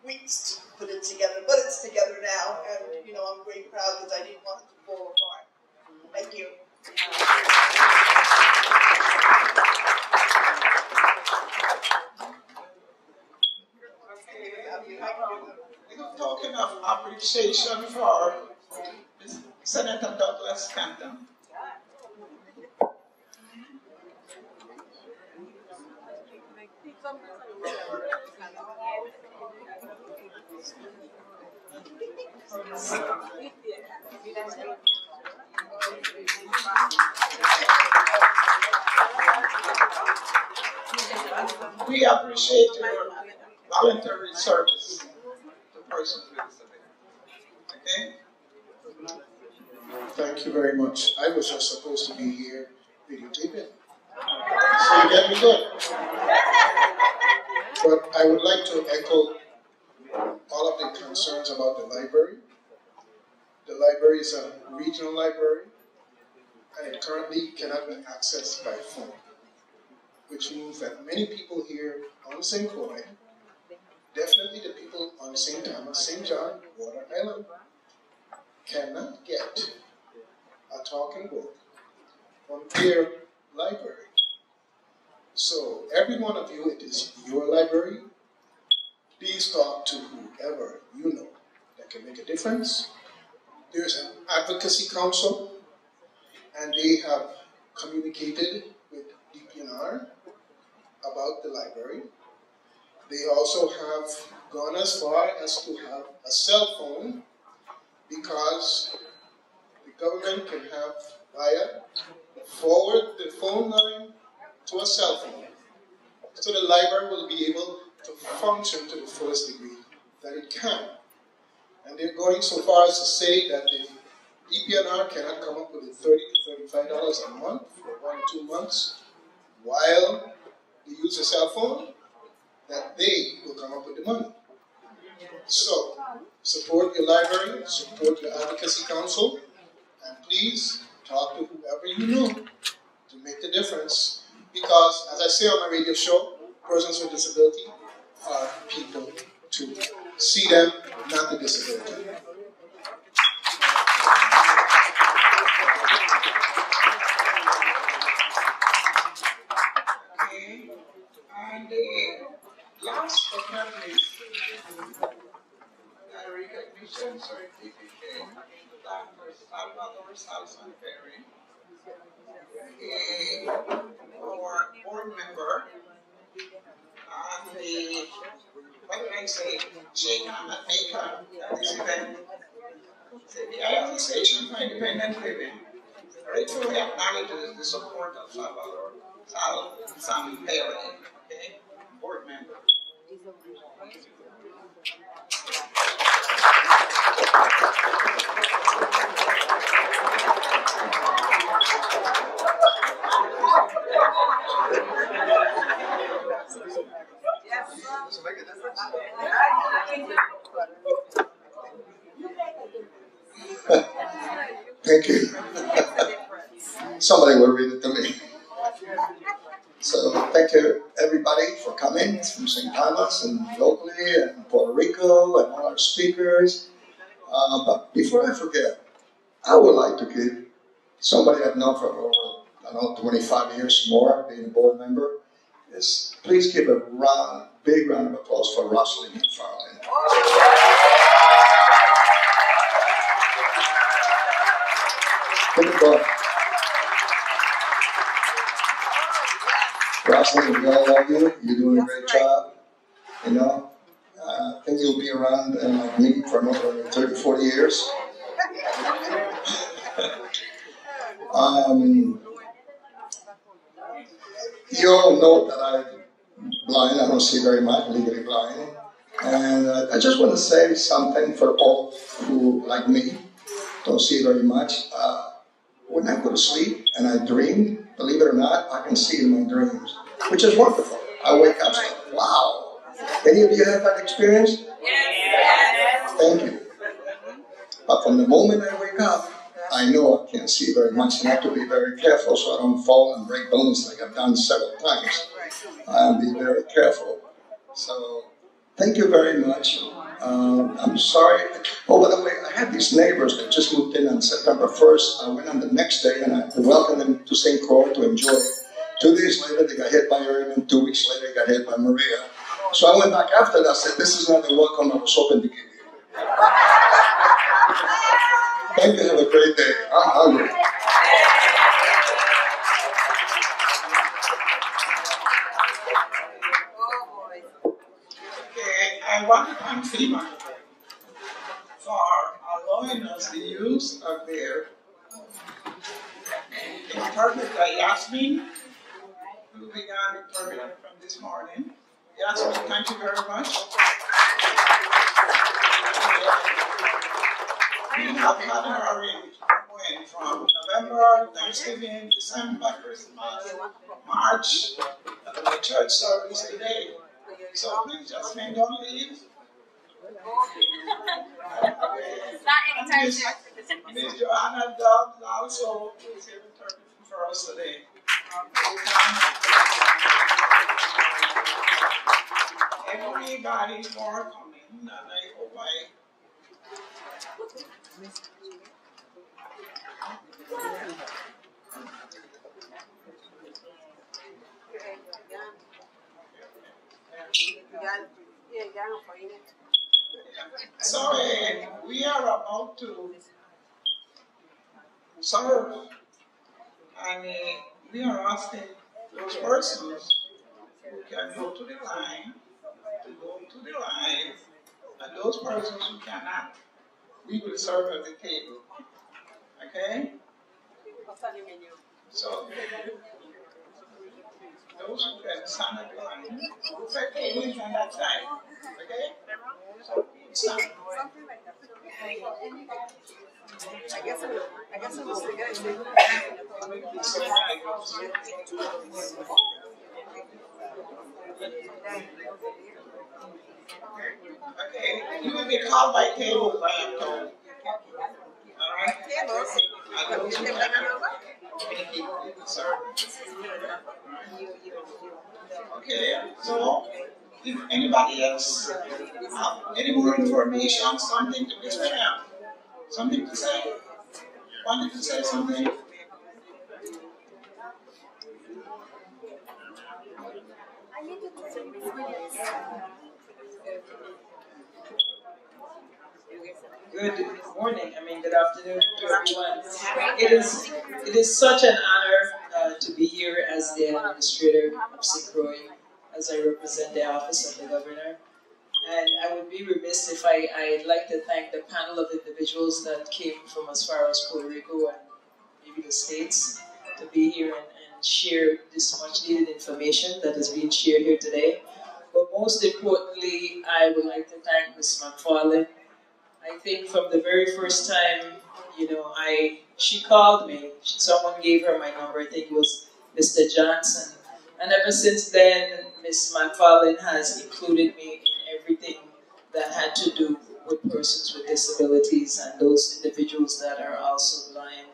weeks to put it together, but it's together now, and you know I'm very proud because I didn't want it to fall apart. Thank you. Talking of appreciation for Senator Douglas Canton. We appreciate your voluntary service to persons with disabilities. Okay? Thank you very much. I was just supposed to be here videotaping. So you get me good. But I would like to echo all of the concerns about the library. The library is a regional library, and it currently cannot be accessed by phone, which means that many people here on St. Croix, definitely the people on St. Thomas, St. John, Water Island, cannot get a talking book from their library. So every one of you, it is your library. Please talk to whoever you know that can make a difference. There's an advocacy council, and they have communicated with DPNR about the library. They also have gone as far as to have a cell phone, because the government can forward the phone line to a cell phone, so the library will be able to function to the fullest degree that it can. And they're going so far as to say that if DPNR cannot come up with $30 to $35 a month for 1 or 2 months while they use a cell phone, that they will come up with the money. So, support your library, support your advocacy council, and please talk to whoever you know to make the difference. Because, as I say on my radio show, persons with disability are people too. See them, not the disability. Okay. And last but not least, recognition certificate Dr. Salvador Salson Perry, our board member, and the, what did I say, Jane maker at this event. The Association for Independent Living gratefully acknowledges the support of Salvador Salson Perry, okay, board member. Thank you. Somebody will read it to me. So thank you everybody for coming from St. Thomas and locally and Puerto Rico and all our speakers. But before I forget, I would like to give somebody I've known for over, 25 years more, being a board member, is please give a big round of applause for Rosalind McFarland. Give it going. Rosalind, we all love you. You're doing a great job. You know, I think you'll be around like me for another 30, 40 years. You all know that I'm blind. I don't see very much, legally blind. And I just want to say something for all who, like me, don't see very much. When I go to sleep and I dream, believe it or not, I can see in my dreams, which is wonderful. I wake up saying, wow. Any of you have that experience? Yes. Thank you. But from the moment I wake up, I know I can't see very much and I have to be very careful so I don't fall and break bones like I've done several times. I'll be very careful. So, thank you very much. I'm sorry. Oh, by the way, I had these neighbors that just moved in on September 1st. I went on the next day and I welcomed them to St. Croix to enjoy it. 2 days later, they got hit by Irma. 2 weeks later, they got hit by Maria. So I went back after that and said, this is not the welcome I was hoping to give you. Thank you. Have a great day. I'm hungry. Okay, I want to thank FEMA for allowing us the use of their interpreter, Yasmin, who began interpreting from this morning. Yasmin, thank you very much. We have had her going from November, Thanksgiving, December, Christmas, March, the church service today. So please, Jasmine, don't leave. Miss Joanna Dobbs also is here interpreting for us today. Everybody for coming, and I hope So we are about to serve, and we are asking those persons who can go to the line to go to the line, and those persons who cannot, we will serve at the table. Okay? So those who can stand at the line, the table is on that side. Okay? So stand. I guess it was the guy. Okay, you will be called by tables, I am told. Alright? Okay, so if anybody else have any more information, something to share, something to say, wanted to say something? Good morning, good afternoon to everyone. It is such an honor to be here as the administrator of St. Croix, as I represent the office of the governor. And I would be remiss if I'd like to thank the panel of individuals that came from as far as Puerto Rico and maybe the States to be here and share this much needed information that is being shared here today. But most importantly, I would like to thank Ms. McFarland. I think from the very first time, I she called me. Someone gave her my number. I think it was Mr. Johnson. And ever since then, Ms. McFarlane has included me in everything that had to do with persons with disabilities and those individuals that are also blind.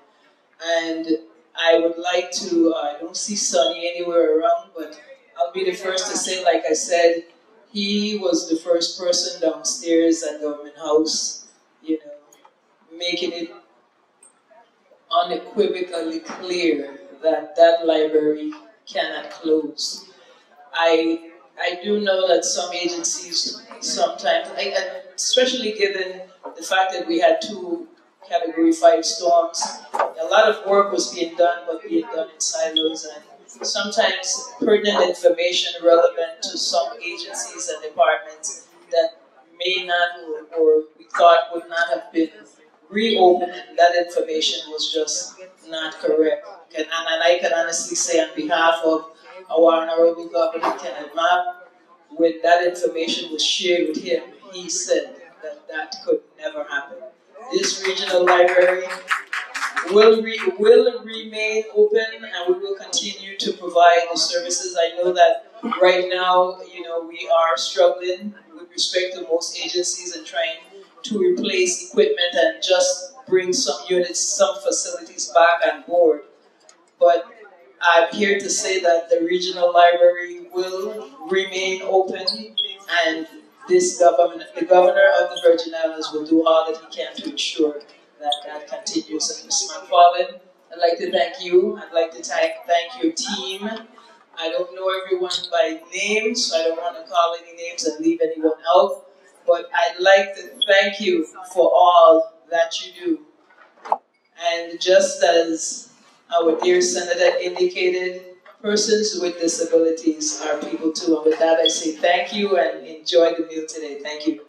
And I would like to, I don't see Sonny anywhere around, but I'll be the first to say, like I said, he was the first person downstairs at Government House, you know, making it unequivocally clear that that library cannot close. I do know that some agencies sometimes, especially given the fact that we had 2 Category 5 storms, a lot of work was being done, but being done in silos, and sometimes pertinent information relevant to some agencies and departments that may not, or we thought would not have been reopened, that information was just not correct. And I can honestly say on behalf of our Honorable Governor Kenneth Mapp, when that information was shared with him, he said that that could never happen. This regional library will remain open, and we will continue to provide the services. I know that right now, you know, we are struggling with respect to most agencies and trying to replace equipment and just bring some units, some facilities back on board. But I'm here to say that the regional library will remain open, and this government, the governor of the Virgin Islands, will do all that he can to ensure that that continues. And Ms. McFarlane, I'd like to thank you. I'd like to thank your team. I don't know everyone by name, so I don't want to call any names and leave anyone out. But I'd like to thank you for all that you do. And just as our dear Senator indicated, persons with disabilities are people too. And with that, I say thank you and enjoy the meal today. Thank you.